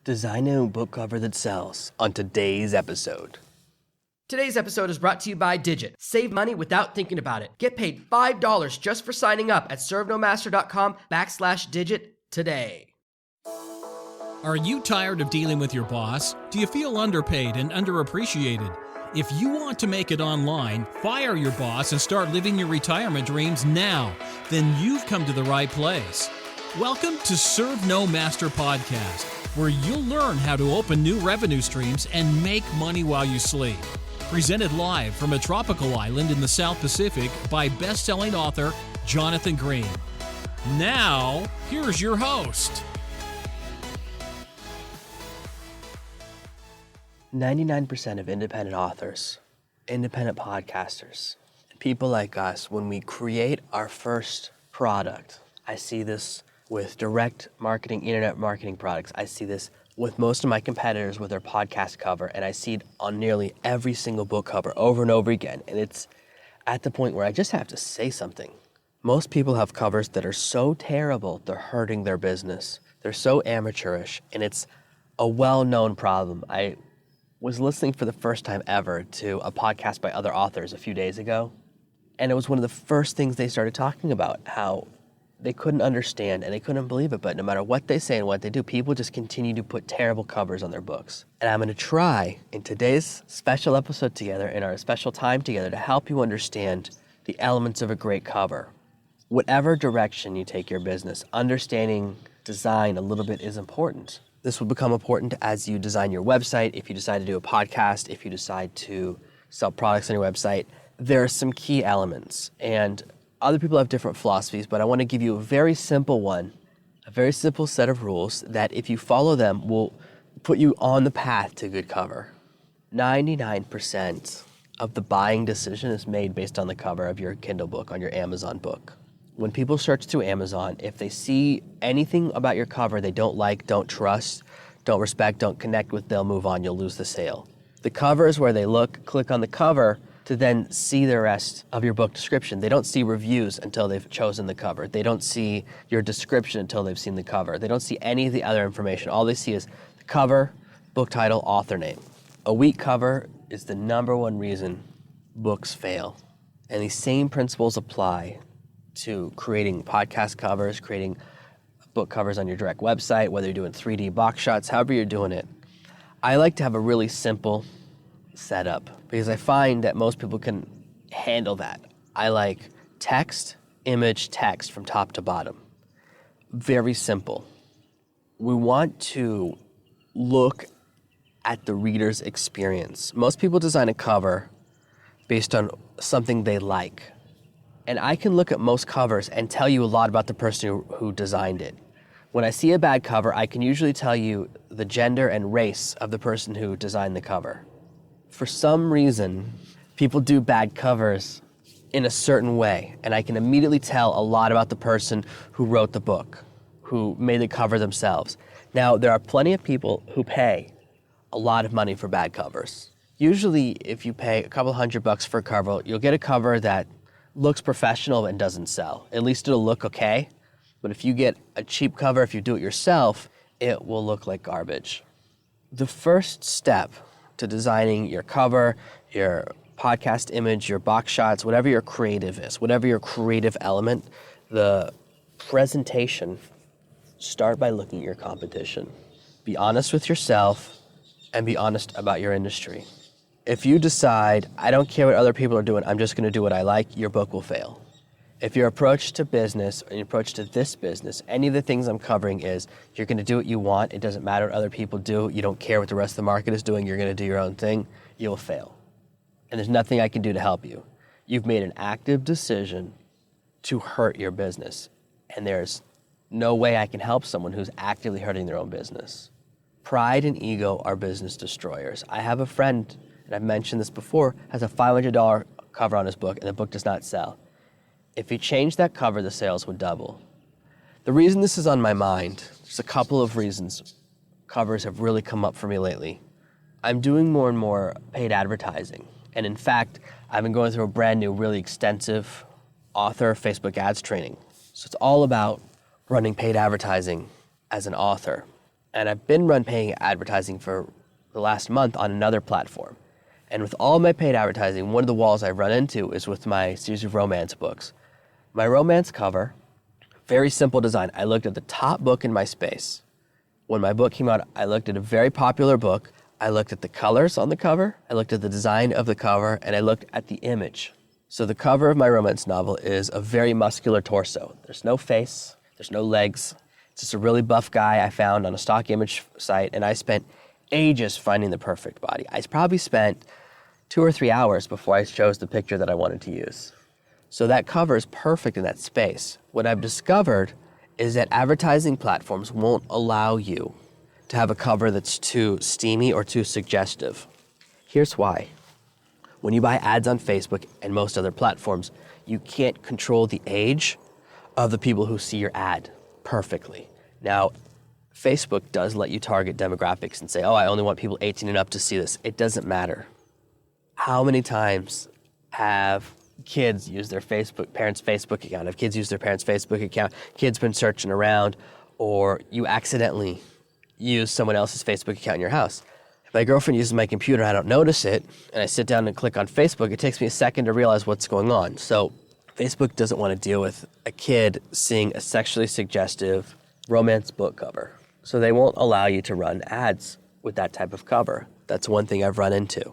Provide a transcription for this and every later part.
Design a book cover that sells on today's episode. Today's episode is brought to you by Digit. Save money without thinking about it. Get paid $5 just for signing up at servenomaster.com/digit today. Are you tired of dealing with your boss? Do you feel underpaid and underappreciated? If you want to make it online, fire your boss and start living your retirement dreams now, then you've come to the right place. Welcome to Serve No Master Podcast, where you'll learn how to open new revenue streams and make money while you sleep. Presented live from a tropical island in the South Pacific by best-selling author Jonathan Green. Now, here's your host. 99% of independent authors, independent podcasters, and people like us, when we create our first product, I see this with direct marketing, internet marketing products. I see this with most of my competitors with their podcast cover, and I see it on nearly every single book cover over and over again. And it's at the point where I just have to say something. Most people have covers that are so terrible, they're hurting their business. They're so amateurish, and it's a well-known problem. I was listening for the first time ever to a podcast by other authors a few days ago, and it was one of the first things they started talking about, how they couldn't understand and they couldn't believe it, but no matter what they say and what they do, people just continue to put terrible covers on their books. And I'm going to try in today's special episode together, in our special time together, to help you understand the elements of a great cover. Whatever direction you take your business, understanding design a little bit is important. This will become important as you design your website, if you decide to do a podcast, if you decide to sell products on your website. There are some key elements, and other people have different philosophies, but I want to give you a very simple one, a very simple set of rules that if you follow them will put you on the path to good cover. 99% of the buying decision is made based on the cover of your Kindle book, on your Amazon book. When people search through Amazon, if they see anything about your cover they don't like, don't trust, don't respect, don't connect with, they'll move on, you'll lose the sale. The cover is where they look, click on the cover to then see the rest of your book description. They don't see reviews until they've chosen the cover. They don't see your description until they've seen the cover. They don't see any of the other information. All they see is the cover, book title, author name. A weak cover is the number one reason books fail. And these same principles apply to creating podcast covers, creating book covers on your direct website, whether you're doing 3D box shots, however you're doing it. I like to have a really simple setup because I find that most people can handle that. I like text, image, text from top to bottom. Very simple. We want to look at the reader's experience. Most people design a cover based on something they like. And I can look at most covers and tell you a lot about the person who designed it. When I see a bad cover, I can usually tell you the gender and race of the person who designed the cover. For some reason, people do bad covers in a certain way, and I can immediately tell a lot about the person who wrote the book, who made the cover themselves. Now, there are plenty of people who pay a lot of money for bad covers. Usually, if you pay a couple $100 for a cover, you'll get a cover that looks professional and doesn't sell. At least it'll look okay. But if you get a cheap cover, if you do it yourself, it will look like garbage. The first step to designing your cover, your podcast image, your box shots, whatever your creative is, whatever your creative element, the presentation, start by looking at your competition. Be honest with yourself and be honest about your industry. If you decide, I don't care what other people are doing, I'm just going to do what I like, your book will fail. If your approach to business or your approach to this business, any of the things I'm covering is you're going to do what you want, it doesn't matter what other people do, you don't care what the rest of the market is doing, you're going to do your own thing, you will fail. And there's nothing I can do to help you. You've made an active decision to hurt your business, and there's no way I can help someone who's actively hurting their own business. Pride and ego are business destroyers. I have a friend, and I've mentioned this before, has a $500 cover on his book, and the book does not sell. If he changed that cover, the sales would double. The reason this is on my mind, there's a couple of reasons covers have really come up for me lately. I'm doing more and more paid advertising. And in fact, I've been going through a brand new, really extensive author Facebook ads training. So it's all about running paid advertising as an author. And I've been paying advertising for the last month on another platform. And with all my paid advertising, one of the walls I've run into is with my series of romance books. My romance cover, very simple design. I looked at the top book in my space. When my book came out, I looked at a very popular book. I looked at the colors on the cover, I looked at the design of the cover, and I looked at the image. So the cover of my romance novel is a very muscular torso. There's no face, there's no legs. It's just a really buff guy I found on a stock image site, and I spent ages finding the perfect body. I probably spent 2 or 3 hours before I chose the picture that I wanted to use. So that cover is perfect in that space. What I've discovered is that advertising platforms won't allow you to have a cover that's too steamy or too suggestive. Here's why. When you buy ads on Facebook and most other platforms, you can't control the age of the people who see your ad perfectly. Now, Facebook does let you target demographics and say, oh, I only want people 18 and up to see this. It doesn't matter. How many times have kids use their parents' Facebook account? Have kids use their parents' Facebook account? Kids been searching around, or you accidentally use someone else's Facebook account in your house. If my girlfriend uses my computer and I don't notice it, and I sit down and click on Facebook, it takes me a second to realize what's going on. So Facebook doesn't want to deal with a kid seeing a sexually suggestive romance book cover. So they won't allow you to run ads with that type of cover. That's one thing I've run into.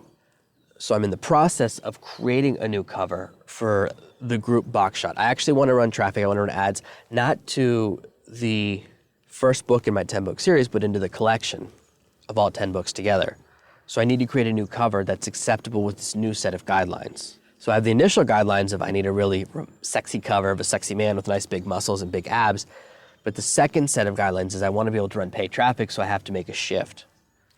So I'm in the process of creating a new cover for the group box shot. I actually want to run traffic, I want to run ads, not to the first book in my 10-book series, but into the collection of all 10 books together. So I need to create a new cover that's acceptable with this new set of guidelines. So I have the initial guidelines of I need a really sexy cover of a sexy man with nice big muscles and big abs. But the second set of guidelines is I want to be able to run paid traffic, so I have to make a shift.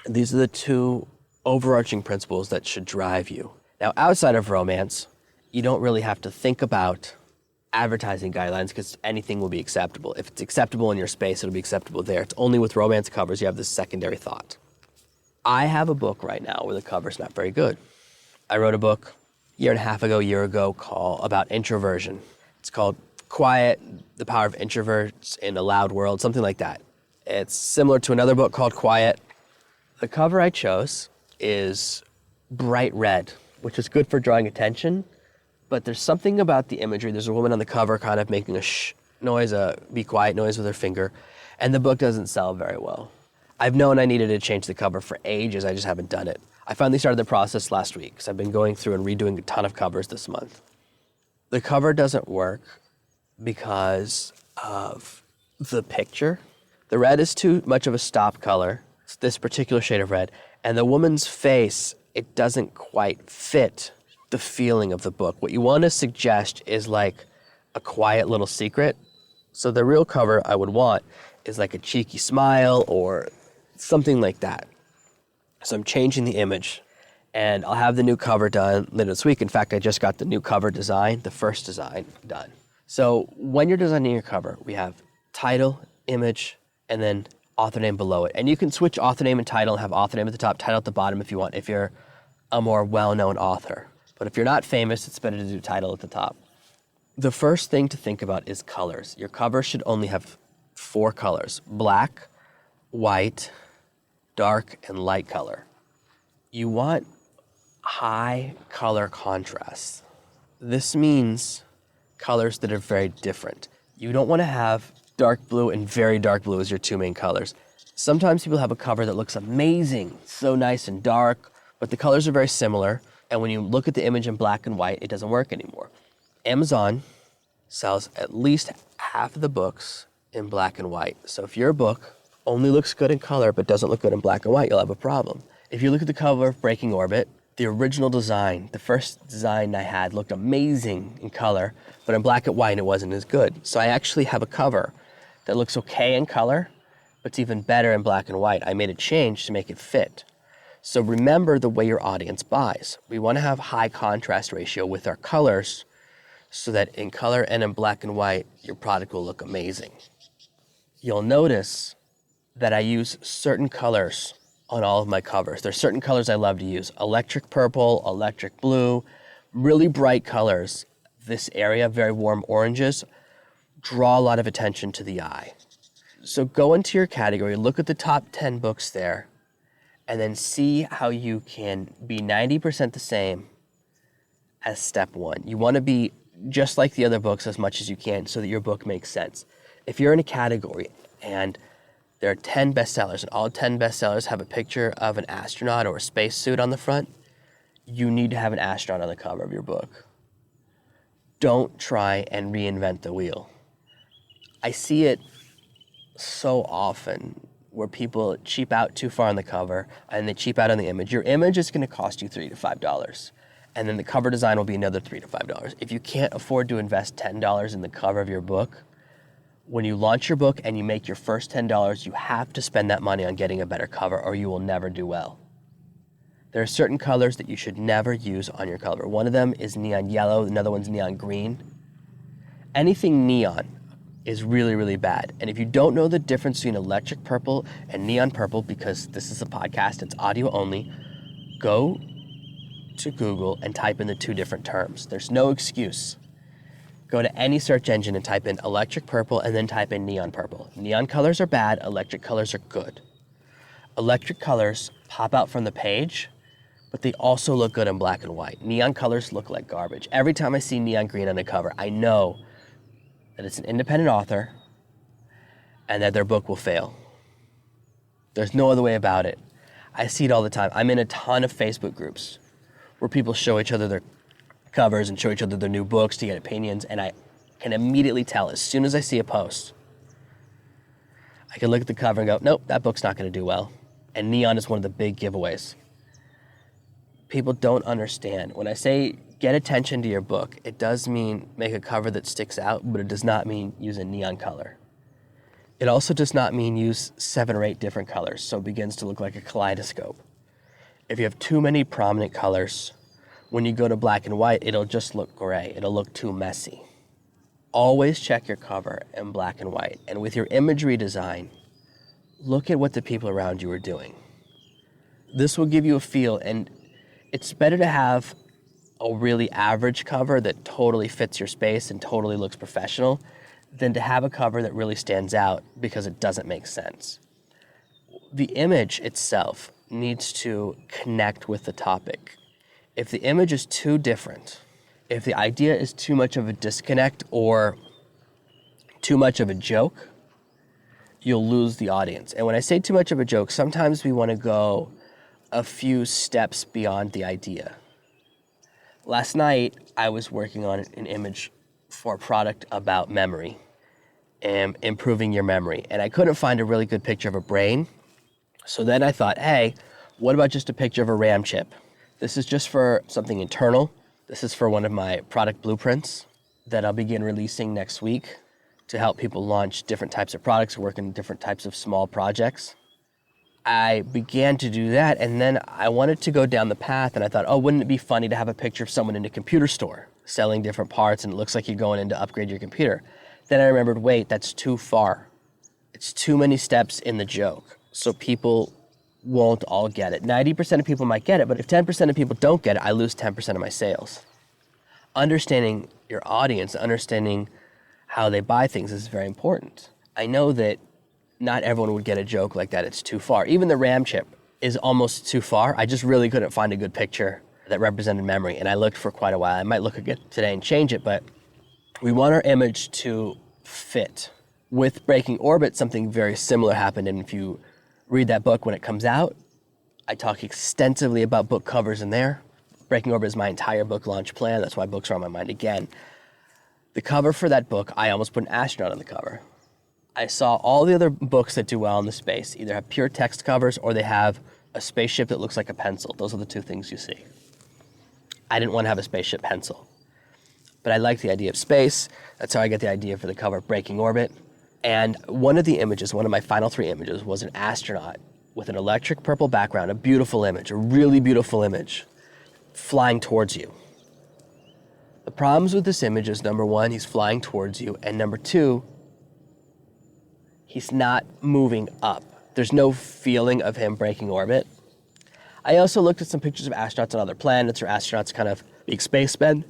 And these are the two overarching principles that should drive you. Now, outside of romance, you don't really have to think about advertising guidelines because anything will be acceptable. If it's acceptable in your space, it'll be acceptable there. It's only with romance covers you have this secondary thought. I have a book right now where the cover's not very good. I wrote a book a year ago about introversion. It's called Quiet, The Power of Introverts in a Loud World, something like that. It's similar to another book called Quiet. The cover I chose is bright red, which is good for drawing attention, but there's something about the imagery. There's a woman on the cover kind of making a shh noise, a be quiet noise with her finger, and the book doesn't sell very well. I've known I needed to change the cover for ages, I just haven't done it. I finally started the process last week, because I've been going through and redoing a ton of covers this month. The cover doesn't work because of the picture. The red is too much of a stop color, it's this particular shade of red, and the woman's face, it doesn't quite fit the feeling of the book. What you want to suggest is like a quiet little secret. So the real cover I would want is like a cheeky smile or something like that. So I'm changing the image, and I'll have the new cover done later this week. In fact, I just got the new cover design, the first design done. So when you're designing your cover, we have title, image, and then author name below it. And you can switch author name and title and have author name at the top, title at the bottom if you want, if you're a more well-known author. But if you're not famous, it's better to do title at the top. The first thing to think about is colors. Your cover should only have 4 colors: black, white, dark, and light color. You want high color contrast. This means colors that are very different. You don't want to have dark blue and very dark blue as your 2 main colors. Sometimes people have a cover that looks amazing, so nice and dark, but the colors are very similar, and when you look at the image in black and white, it doesn't work anymore. Amazon sells at least half of the books in black and white. So if your book only looks good in color but doesn't look good in black and white, you'll have a problem. If you look at the cover of Breaking Orbit, the original design, the first design I had, looked amazing in color, but in black and white it wasn't as good. So I actually have a cover that looks okay in color, but it's even better in black and white. I made a change to make it fit. So remember the way your audience buys. We want to have high contrast ratio with our colors so that in color and in black and white, your product will look amazing. You'll notice that I use certain colors on all of my covers. There's certain colors I love to use: electric purple, electric blue, really bright colors. This area, very warm oranges, draw a lot of attention to the eye. So go into your category, look at the top 10 books there, and then see how you can be 90% the same as step one. You want to be just like the other books as much as you can so that your book makes sense. If you're in a category and there are 10 bestsellers and all 10 bestsellers have a picture of an astronaut or a spacesuit on the front, you need to have an astronaut on the cover of your book. Don't try and reinvent the wheel. I see it so often where people cheap out too far on the cover and they cheap out on the image. Your image is going to cost you $3 to $5, and then the cover design will be another $3 to $5. If you can't afford to invest $10 in the cover of your book, when you launch your book and you make your first $10, you have to spend that money on getting a better cover or you will never do well. There are certain colors that you should never use on your cover. One of them is neon yellow, another one's neon green. Anything neon is really, really bad. And if you don't know the difference between electric purple and neon purple, because this is a podcast, it's audio only, go to Google and type in the two different terms. There's no excuse. Go to any search engine and type in electric purple and then type in neon purple. Neon colors are bad, electric colors are good. Electric colors pop out from the page, but they also look good in black and white. Neon colors look like garbage. Every time I see neon green on the cover, I know that it's an independent author and that their book will fail. There's no other way about it. I see it all the time. I'm in a ton of Facebook groups where people show each other their covers and show each other their new books to get opinions, and I can immediately tell as soon as I see a post. I can look at the cover and go, nope, that book's not going to do well. And neon is one of the big giveaways. People don't understand. When I say get attention to your book, it does mean make a cover that sticks out, but it does not mean use a neon color. It also does not mean use 7 or 8 different colors, so it begins to look like a kaleidoscope. If you have too many prominent colors, when you go to black and white, it'll just look gray. It'll look too messy. Always check your cover in black and white. And with your imagery design, look at what the people around you are doing. This will give you a feel, and it's better to have a really average cover that totally fits your space and totally looks professional than to have a cover that really stands out because it doesn't make sense. The image itself needs to connect with the topic. If the image is too different, if the idea is too much of a disconnect or too much of a joke, you'll lose the audience. And when I say too much of a joke, sometimes we want to go a few steps beyond the idea. Last night, I was working on an image for a product about memory and improving your memory. And I couldn't find a really good picture of a brain. So then I thought, hey, what about just a picture of a RAM chip? This is just for something internal. This is for one of my product blueprints that I'll begin releasing next week to help people launch different types of products, work in different types of small projects. I began to do that, and then I wanted to go down the path, and I thought, oh, wouldn't it be funny to have a picture of someone in a computer store selling different parts, and it looks like you're going in to upgrade your computer. Then I remembered, wait, that's too far. It's too many steps in the joke, so people won't all get it. 90% of people might get it, but if 10% of people don't get it, I lose 10% of my sales. Understanding your audience, understanding how they buy things is very important. I know that not everyone would get a joke like that. It's too far. Even the RAM chip is almost too far. I just really couldn't find a good picture that represented memory, and I looked for quite a while. I might look again today and change it, but we want our image to fit. With Breaking Orbit, something very similar happened, and if you read that book when it comes out, I talk extensively about book covers in there. Breaking Orbit is my entire book launch plan. That's why books are on my mind again. The cover for that book, I almost put an astronaut on the cover. I saw all the other books that do well in the space either have pure text covers or they have a spaceship that looks like a pencil. Those are the two things you see. I didn't want to have a spaceship pencil, but I liked the idea of space. That's how I got the idea for the cover of Breaking Orbit. And one of the images, one of my final 3 images, was an astronaut with an electric purple background, a beautiful image, a really beautiful image, flying towards you. The problems with this image is, number 1, he's flying towards you, and number 2, he's not moving up. There's no feeling of him breaking orbit. I also looked at some pictures of astronauts on other planets or astronauts kind of being spacemen,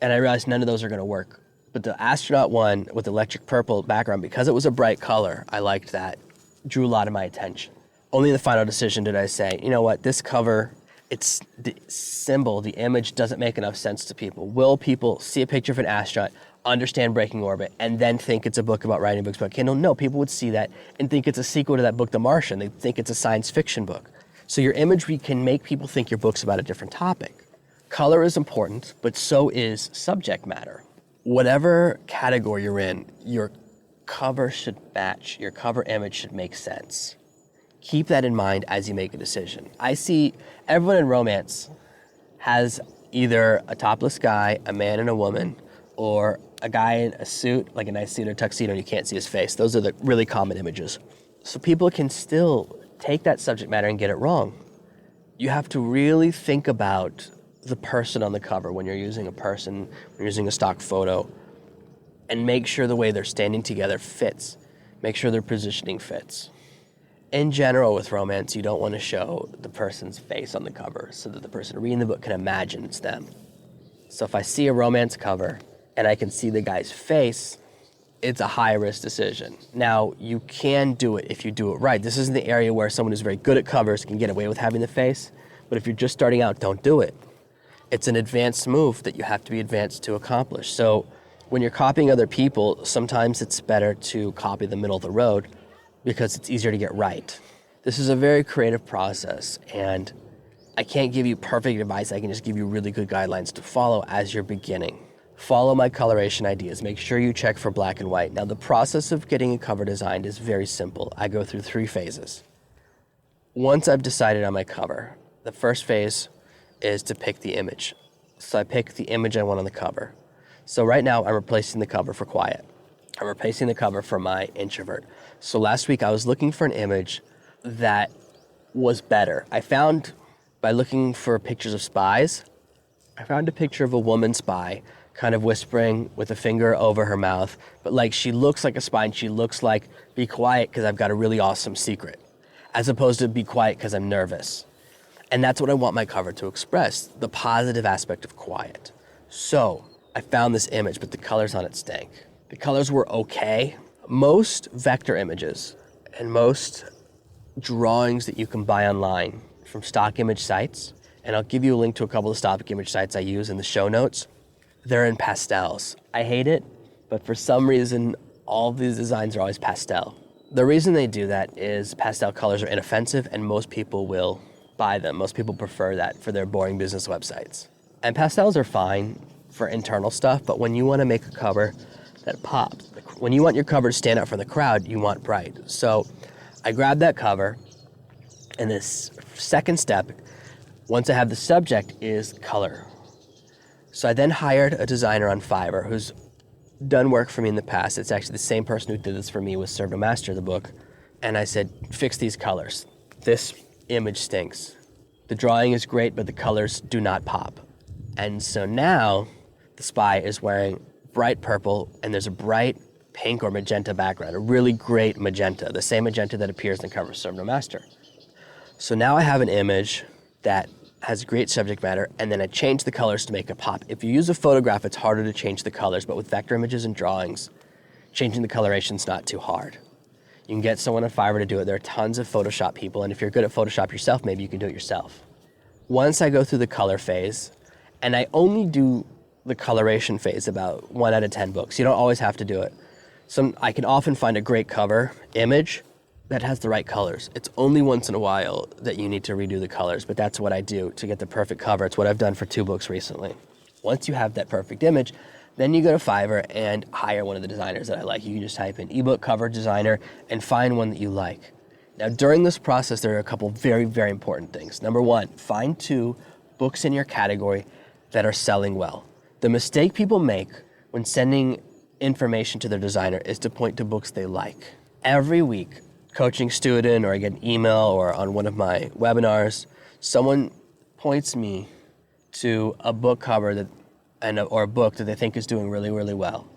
and I realized none of those are going to work But the astronaut one with electric purple background, because it was a bright color, I liked that. Drew a lot of my attention. Only in the final decision did I say, you know what, this cover, it's the symbol, the image doesn't make enough sense to people. Will people see a picture of an astronaut, understand breaking orbit, and then think it's a book about writing books about Kindle? No, people would see that and think it's a sequel to that book, The Martian. They think it's a science fiction book. So your imagery can make people think your book's about a different topic. Color is important, but so is subject matter. Whatever category you're in, your cover should match, your cover image should make sense. Keep that in mind as you make a decision. I see everyone in romance has either a topless guy, a man and a woman, or a guy in a suit, like a nice suit or tuxedo, and you can't see his face. Those are the really common images. So people can still take that subject matter and get it wrong. You have to really think about the person on the cover when you're using a person, when you're using a stock photo, and make sure the way they're standing together fits. Make sure their positioning fits. In general, with romance, you don't want to show the person's face on the cover so that the person reading the book can imagine it's them. So if I see a romance cover and I can see the guy's face, it's a high-risk decision. Now, you can do it if you do it right. This isn't the area where someone who's very good at covers can get away with having the face, but if you're just starting out, don't do it. It's an advanced move that you have to be advanced to accomplish. So when you're copying other people, sometimes it's better to copy the middle of the road because it's easier to get right. This is a very creative process, and I can't give you perfect advice. I can just give you really good guidelines to follow as you're beginning. Follow my coloration ideas. Make sure you check for black and white. Now, the process of getting a cover designed is very simple. I go through 3 phases. Once I've decided on my cover, the first phase is to pick the image. So I pick the image I want on the cover. So right now, I'm replacing the cover for quiet. I'm replacing the cover for my introvert. So last week, I was looking for an image that was better. I found, by looking for pictures of spies, I found a picture of a woman spy kind of whispering with a finger over her mouth, but like she looks like a spy and she looks like, be quiet because I've got a really awesome secret, as opposed to be quiet because I'm nervous. And that's what I want my cover to express, the positive aspect of quiet. So I found this image, but the colors on it stank. The colors were okay. Most vector images and most drawings that you can buy online from stock image sites, and I'll give you a link to a couple of stock image sites I use in the show notes, they're in pastels. I hate it, but for some reason, all of these designs are always pastel. The reason they do that is pastel colors are inoffensive and most people will buy them. Most people prefer that for their boring business websites. And pastels are fine for internal stuff, but when you want to make a cover that pops, when you want your cover to stand out from the crowd, you want bright. So I grabbed that cover, and this second step, once I have the subject, is color. So I then hired a designer on Fiverr who's done work for me in the past. It's actually the same person who did this for me with Serve No Master, the book. And I said, fix these colors. This image stinks. The drawing is great, but the colors do not pop. And so now the spy is wearing bright purple, and there's a bright pink or magenta background, a really great magenta, the same magenta that appears in the cover of Serve No Master. So now I have an image that has great subject matter, and then I change the colors to make it pop. If you use a photograph, it's harder to change the colors, but with vector images and drawings, changing the coloration's not too hard. You can get someone on Fiverr to do it. There are tons of Photoshop people, and if you're good at Photoshop yourself, maybe you can do it yourself. Once I go through the color phase, and I only do the coloration phase about 1 out of 10 books. You don't always have to do it. I can often find a great cover image that has the right colors. It's only once in a while that you need to redo the colors, but that's what I do to get the perfect cover. It's what I've done for 2 books recently. Once you have that perfect image, then you go to Fiverr and hire one of the designers that I like. You can just type in ebook cover designer and find one that you like. Now, during this process, there are a couple very, very important things. Number 1, find 2 books in your category that are selling well. The mistake people make when sending information to their designer is to point to books they like. Every week, coaching student, or I get an email, or on one of my webinars, someone points me to a book cover or a book that they think is doing really, really well.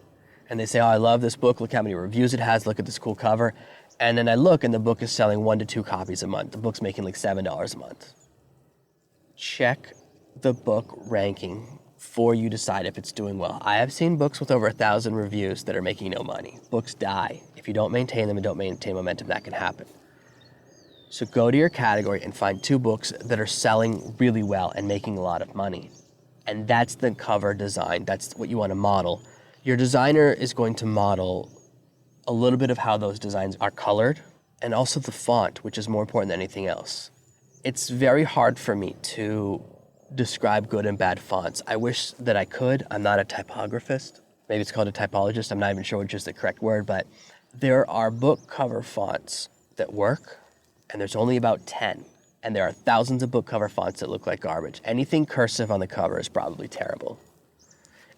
And they say, oh, I love this book, look how many reviews it has, look at this cool cover. And then I look and the book is selling 1 to 2 copies a month. The book's making like $7 a month. Check the book ranking before you decide if it's doing well. I have seen books with over 1,000 reviews that are making no money. Books die. If you don't maintain them and don't maintain momentum, that can happen. So go to your category and find 2 books that are selling really well and making a lot of money. And that's the cover design. That's what you want to model. Your designer is going to model a little bit of how those designs are colored and also the font, which is more important than anything else. It's very hard for me to describe good and bad fonts. I wish that I could. I'm not a typographist. Maybe it's called a typologist. I'm not even sure which is the correct word, but there are book cover fonts that work, and there's only about 10. And there are thousands of book cover fonts that look like garbage. Anything cursive on the cover is probably terrible.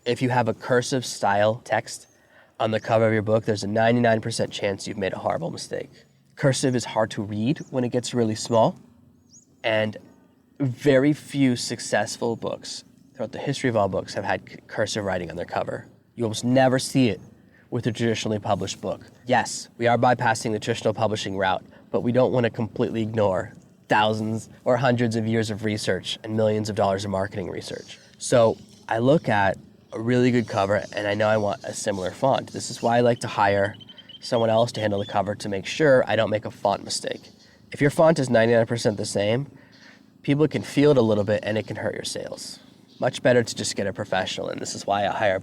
If you have a cursive style text on the cover of your book, there's a 99% chance you've made a horrible mistake. Cursive is hard to read when it gets really small, and very few successful books throughout the history of all books have had cursive writing on their cover. You almost never see it with a traditionally published book. Yes, we are bypassing the traditional publishing route, but we don't want to completely ignore thousands or hundreds of years of research and millions of dollars of marketing research. So I look at a really good cover and I know I want a similar font. This is why I like to hire someone else to handle the cover to make sure I don't make a font mistake. If your font is 99% the same, people can feel it a little bit and it can hurt your sales. Much better to just get a professional, and this is why I hire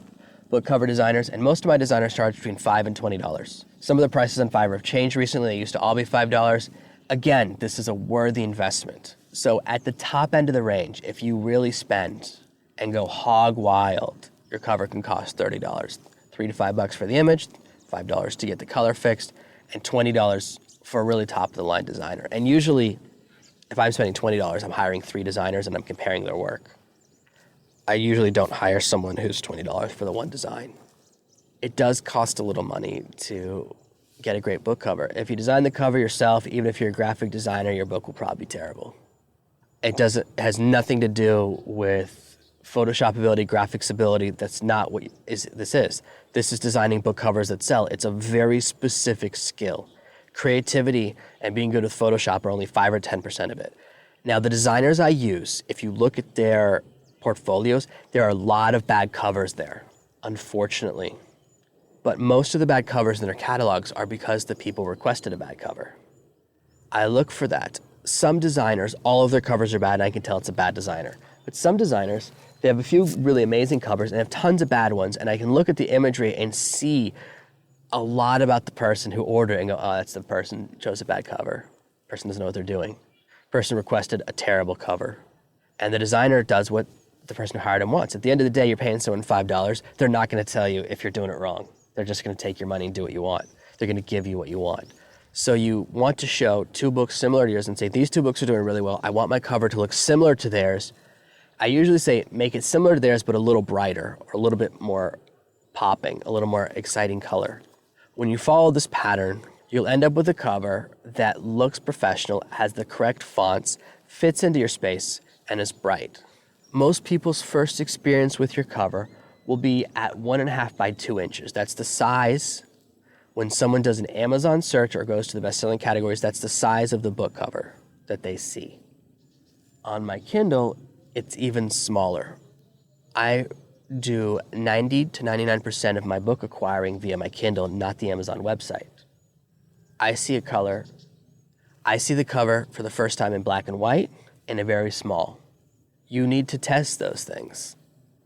book cover designers, and most of my designers charge between $5 and $20. Some of the prices on Fiverr have changed recently. They used to all be $5. Again, this is a worthy investment. So at the top end of the range, if you really spend and go hog wild, your cover can cost $30. $3 to $5 for the image, $5 to get the color fixed, and $20 for a really top of the line designer. And usually, if I'm spending $20, I'm hiring 3 designers and I'm comparing their work. I usually don't hire someone who's $20 for the one design. It does cost a little money to get a great book cover. If you design the cover yourself, even if you're a graphic designer, your book will probably be terrible. It has nothing to do with Photoshop ability, graphics ability. That's not what this is. This is designing book covers that sell. It's a very specific skill. Creativity and being good with Photoshop are only 5 or 10% of it. Now, the designers I use, if you look at their portfolios, there are a lot of bad covers there, unfortunately. But most of the bad covers in their catalogs are because the people requested a bad cover. I look for that. Some designers, all of their covers are bad, and I can tell it's a bad designer. But some designers, they have a few really amazing covers and have tons of bad ones, and I can look at the imagery and see a lot about the person who ordered it and go, oh, that's the person who chose a bad cover. Person doesn't know what they're doing. Person requested a terrible cover. And the designer does what the person who hired him wants. At the end of the day, you're paying someone $5. They're not going to tell you if you're doing it wrong. They're just going to take your money and do what you want. They're going to give you what you want. So you want to show 2 books similar to yours and say, these 2 books are doing really well. I want my cover to look similar to theirs. I usually say make it similar to theirs, but a little brighter or a little bit more popping, a little more exciting color. When you follow this pattern, you'll end up with a cover that looks professional, has the correct fonts, fits into your space, and is bright. Most people's first experience with your cover will be at 1.5 by 2 inches. That's the size. When someone does an Amazon search or goes to the best-selling categories, that's the size of the book cover that they see. On my Kindle, it's even smaller. I do 90 to 99% of my book acquiring via my Kindle, not the Amazon website. I see a color. I see the cover for the first time in black and white and a very small. You need to test those things.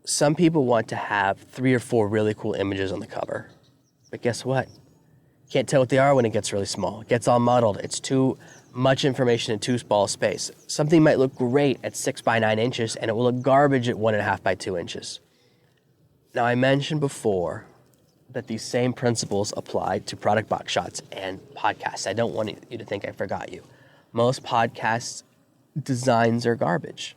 Some people want to have 3 or 4 really cool images on the cover. But guess what? Can't tell what they are when it gets really small. It gets all muddled. It's too much information in too small a space. Something might look great at 6 by 9 inches and it will look garbage at 1.5 by 2 inches. Now, I mentioned before that these same principles apply to product box shots and podcasts. I don't want you to think I forgot you. Most podcast designs are garbage.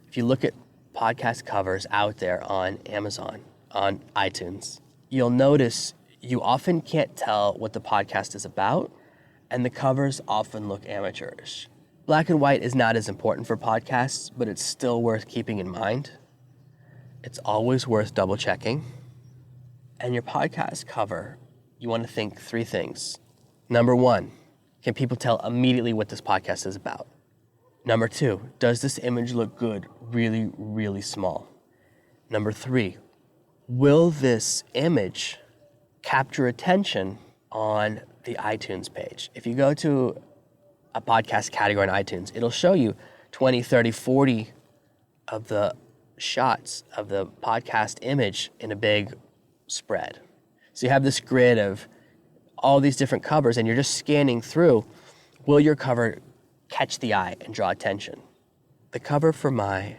If you look at podcast covers out there on Amazon, on iTunes, you'll notice you often can't tell what the podcast is about, and the covers often look amateurish. Black and white is not as important for podcasts, but it's still worth keeping in mind. It's always worth double checking. And your podcast cover, you want to think 3 things. Number 1, can people tell immediately what this podcast is about? Number 2, does this image look good really, really small? Number 3, will this image capture attention on the iTunes page? If you go to a podcast category on iTunes, it'll show you 20, 30, 40 of the shots of the podcast image in a big spread. So you have this grid of all these different covers and you're just scanning through. Will your cover catch the eye and draw attention? The cover for my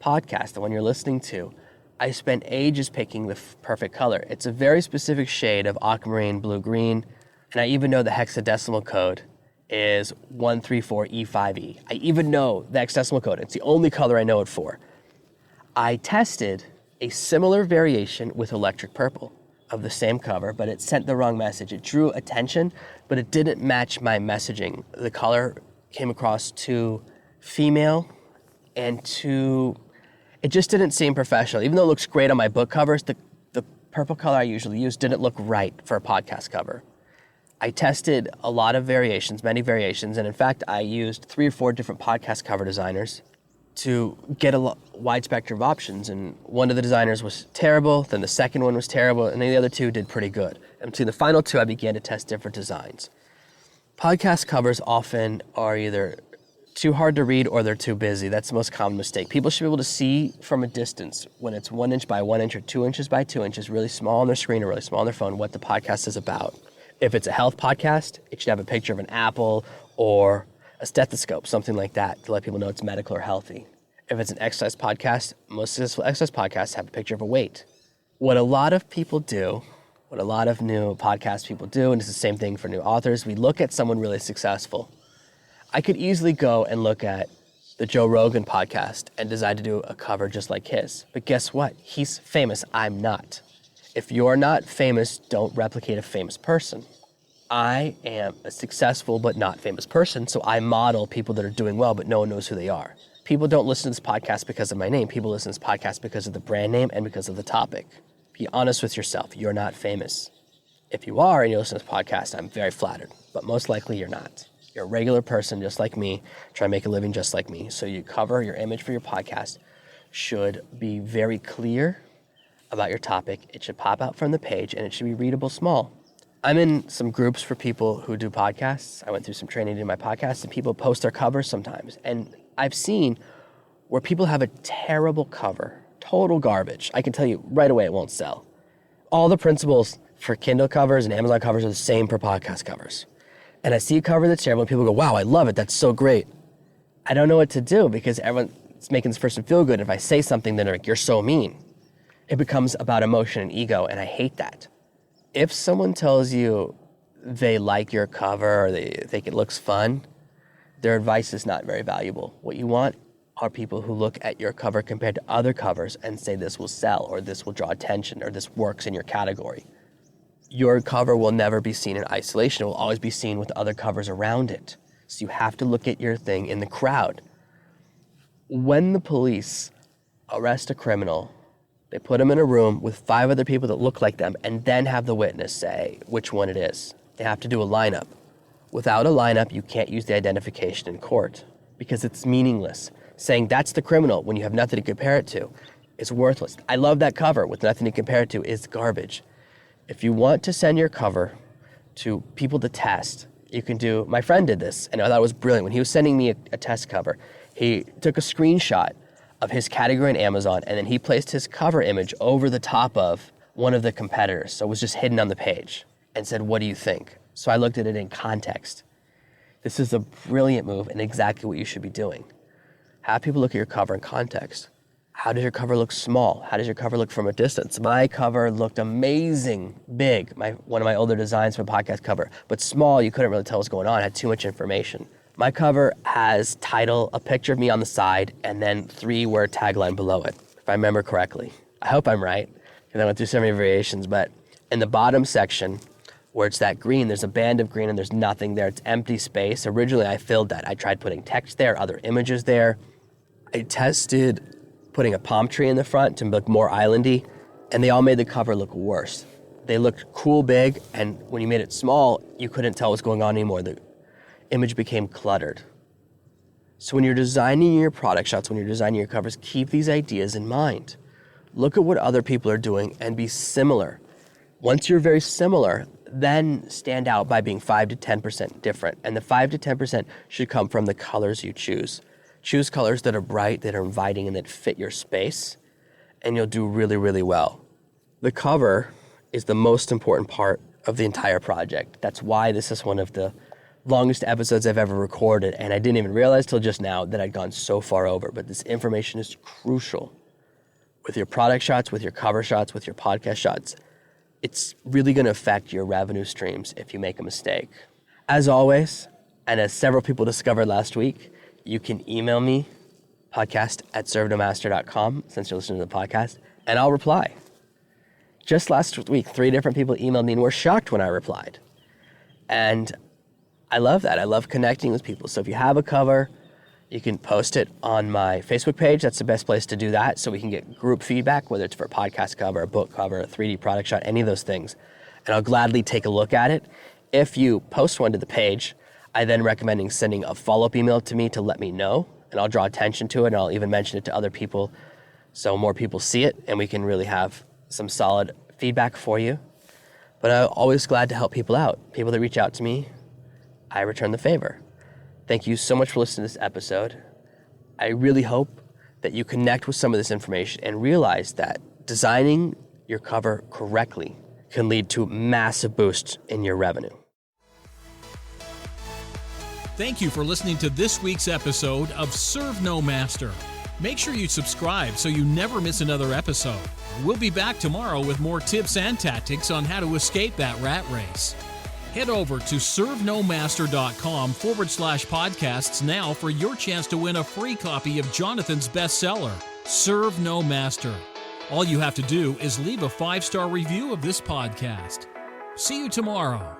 podcast, the one you're listening to, I spent ages picking the perfect color. It's a very specific shade of aquamarine blue-green, and I even know the hexadecimal code is 134E5E. I even know the hexadecimal code. It's the only color I know it for. I tested a similar variation with electric purple of the same cover, but it sent the wrong message. It drew attention, but it didn't match my messaging. The color came across too female and it just didn't seem professional. Even though it looks great on my book covers, the purple color I usually use didn't look right for a podcast cover. I tested a lot of variations, many variations, and in fact, I used 3 or 4 different podcast cover designers to get a wide spectrum of options. And one of the designers was terrible, then the second one was terrible, and then the other 2 did pretty good. And between the final 2, I began to test different designs. Podcast covers often are either too hard to read or they're too busy. That's the most common mistake. People should be able to see from a distance when it's 1 inch by 1 inch or 2 inches by 2 inches, really small on their screen or really small on their phone, what the podcast is about. If it's a health podcast, it should have a picture of an apple or a stethoscope, something like that, to let people know it's medical or healthy. If it's an exercise podcast, most successful exercise podcasts have a picture of a weight. What a lot of people do, what a lot of new podcast people do, and it's the same thing for new authors, we look at someone really successful. I could easily go and look at the Joe Rogan podcast and decide to do a cover just like his. But guess what? He's famous. I'm not. If you're not famous, don't replicate a famous person. I am a successful but not famous person, so I model people that are doing well, but no one knows who they are. People don't listen to this podcast because of my name. People listen to this podcast because of the brand name and because of the topic. Be honest with yourself. You're not famous. If you are and you listen to this podcast, I'm very flattered, but most likely you're not. You're a regular person just like me, trying to make a living just like me. So you cover your image for your podcast should be very clear about your topic. It should pop out from the page and it should be readable small. I'm in some groups for people who do podcasts. I went through some training to do my podcast and people post their covers sometimes. And I've seen where people have a terrible cover, total garbage. I can tell you right away it won't sell. All the principles for Kindle covers and Amazon covers are the same for podcast covers. And I see a cover that's terrible and people go, wow, I love it, that's so great. I don't know what to do because everyone's making this person feel good. If I say something, then they're like, you're so mean. It becomes about emotion and ego, and I hate that. If someone tells you they like your cover or they think it looks fun, their advice is not very valuable. What you want are people who look at your cover compared to other covers and say this will sell or this will draw attention or this works in your category. Your cover will never be seen in isolation. It will always be seen with other covers around it. So you have to look at your thing in the crowd. When the police arrest a criminal, they put him in a room with 5 other people that look like them and then have the witness say which one it is. They have to do a lineup. Without a lineup, you can't use the identification in court because it's meaningless. Saying that's the criminal when you have nothing to compare it to is worthless. I love that cover with nothing to compare it to is garbage. If you want to send your cover to people to test, you can do, my friend did this, and I thought it was brilliant. When he was sending me a test cover, he took a screenshot of his category in Amazon, and then he placed his cover image over the top of one of the competitors, so it was just hidden on the page, and said, what do you think? So I looked at it in context. This is a brilliant move and exactly what you should be doing. Have people look at your cover in context. How does your cover look small? How does your cover look from a distance? My cover looked amazing, big, one of my older designs for a podcast cover, but small, you couldn't really tell what's going on, it had too much information. My cover has title, a picture of me on the side, and then 3-word tagline below it, if I remember correctly. I hope I'm right, because I went through so many variations, but in the bottom section, where it's that green, there's a band of green and there's nothing there, it's empty space. Originally, I filled that. I tried putting text there, other images there. I tested putting a palm tree in the front to look more islandy, and they all made the cover look worse. They looked cool big, and when you made it small, you couldn't tell what's going on anymore. The image became cluttered. So when you're designing your product shots, when you're designing your covers, keep these ideas in mind. Look at what other people are doing and be similar. Once you're very similar, then stand out by being 5 to 10% different. And the 5 to 10% should come from the colors you choose. Choose colors that are bright, that are inviting, and that fit your space, and you'll do really, really well. The cover is the most important part of the entire project. That's why this is one of the longest episodes I've ever recorded, and I didn't even realize till just now that I'd gone so far over, but this information is crucial. With your product shots, with your cover shots, with your podcast shots, it's really gonna affect your revenue streams if you make a mistake. As always, and as several people discovered last week, you can email me, podcast@servenomaster.com, since you're listening to the podcast, and I'll reply. Just last week, 3 different people emailed me and were shocked when I replied. And I love that. I love connecting with people. So if you have a cover, you can post it on my Facebook page. That's the best place to do that, so we can get group feedback, whether it's for a podcast cover, a book cover, a 3D product shot, any of those things. And I'll gladly take a look at it. If you post one to the page, I then recommend sending a follow-up email to me to let me know, and I'll draw attention to it, and I'll even mention it to other people so more people see it, and we can really have some solid feedback for you. But I'm always glad to help people out. People that reach out to me, I return the favor. Thank you so much for listening to this episode. I really hope that you connect with some of this information and realize that designing your cover correctly can lead to massive boosts in your revenue. Thank you for listening to this week's episode of Serve No Master. Make sure you subscribe so you never miss another episode. We'll be back tomorrow with more tips and tactics on how to escape that rat race. Head over to servenomaster.com/podcasts now for your chance to win a free copy of Jonathan's bestseller, Serve No Master. All you have to do is leave a 5-star review of this podcast. See you tomorrow.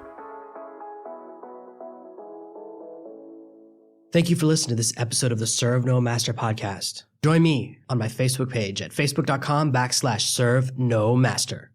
Thank you for listening to this episode of the Serve No Master podcast. Join me on my Facebook page at facebook.com/Serve No Master.